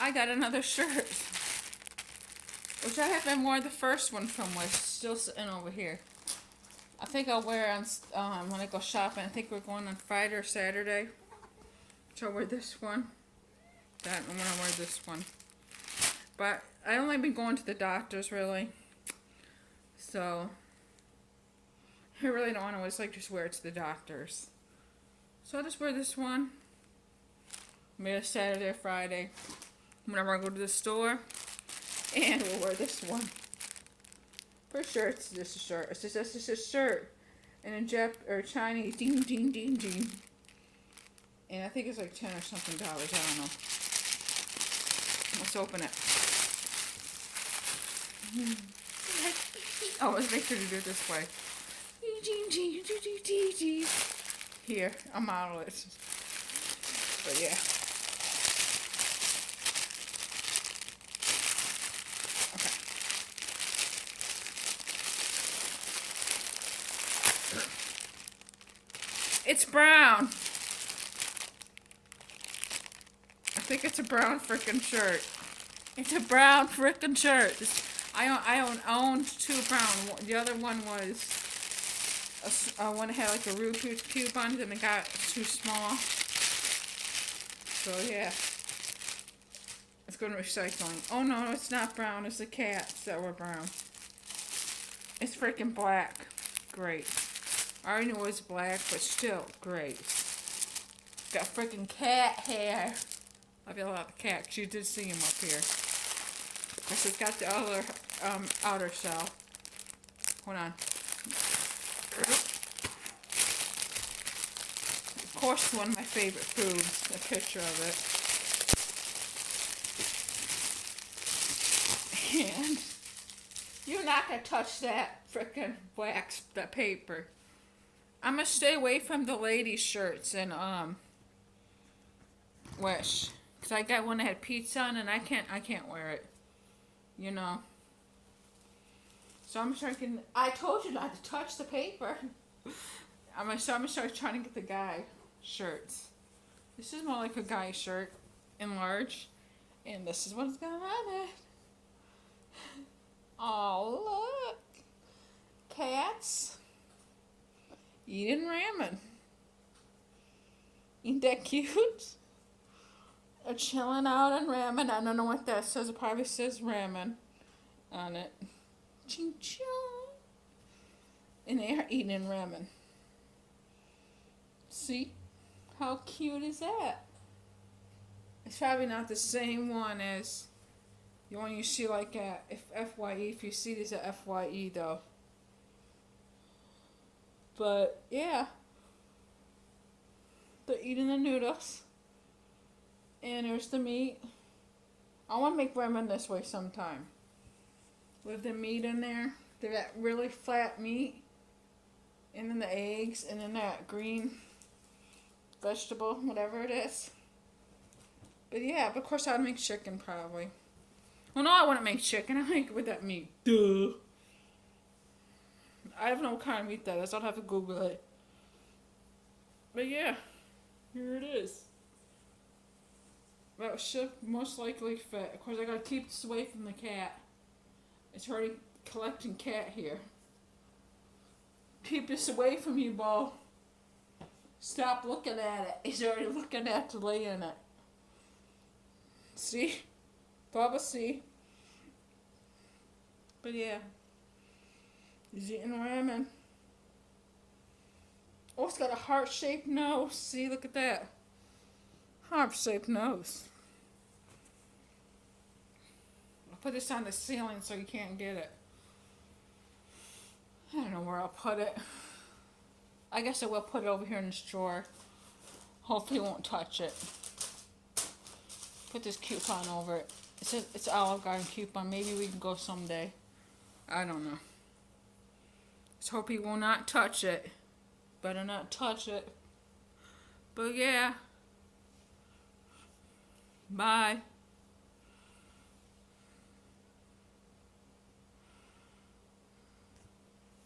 I got another shirt. Which I haven't worn the first one from, was still sitting over here. I think I'll wear it on, when I go shopping. I think we're going on Friday or Saturday. So I'll wear this one. That, I'm gonna wear this one. But I only been going to the doctors, really. So I really don't want to always just wear it to the doctors. So I'll just wear this one. Maybe Saturday or Friday. Whenever I go to the store. And we'll wear this one. For sure, it's just a shirt. It's just a shirt. And in Chinese, ding, ding, ding, ding. And I think it's like 10 or something dollars. I don't know. Let's open it. Oh, let's make sure to do it this way. Here, I'll model it. But yeah. Okay. It's brown. I think it's a brown frickin' shirt. It's a brown frickin' shirt. I owned two brown. The other one was one that had like a Rupee coupon, and it got too small. So yeah, let's go to recycling. Oh no, it's not brown. It's the cats that were brown. It's freaking black. Great. I already knew it was black, but still great. Got freaking cat hair. I feel like the cat. 'Cause you did see him up here. Because it's got the other outer shell. Hold on. Of course, one of my favorite foods. A picture of it. And you're not gonna touch that frickin' that paper. I'm gonna stay away from the ladies' shirts and Wish, because I got one that had pizza on, and I can't wear it. You know. So I'm trying. I told you not to touch the paper. I'm gonna start trying to get the guy shirts. This is more like a guy shirt, enlarged, and this is what's going on it. Oh look, cats eating ramen. Ain't that cute? They're chilling out on ramen. I don't know what that says. It probably says ramen on it. Ching chong. And they're eating ramen. See? How cute is that? It's probably not the same one as the one you see like at FYE. If you see this at FYE though. But yeah. They're eating the noodles. And there's the meat. I want to make ramen this way sometime. With the meat in there. That really flat meat. And then the eggs. And then that green vegetable. Whatever it is. But yeah, but of course I'd make chicken probably. Well, no, I wouldn't make chicken. I make it with that meat. Duh. I don't know what kind of meat that is. I'll have to Google it. But yeah. Here it is. That should most likely fit. Of course, I gotta keep this away from the cat. It's already collecting cat here. Keep this away from you, Bo. Stop looking at it. He's already looking at the lay in it. See? Bubba, see? But yeah. He's eating ramen. Oh, it's got a heart-shaped nose. See, look at that. Heart-shaped nose. I'll put this on the ceiling so you can't get it. I don't know where I'll put it. I guess I will put it over here in this drawer. Hopefully it won't touch it. Put this coupon over it. It's Olive Garden coupon. Maybe we can go someday. I don't know. Let's hope he will not touch it. Better not touch it. But yeah. Bye.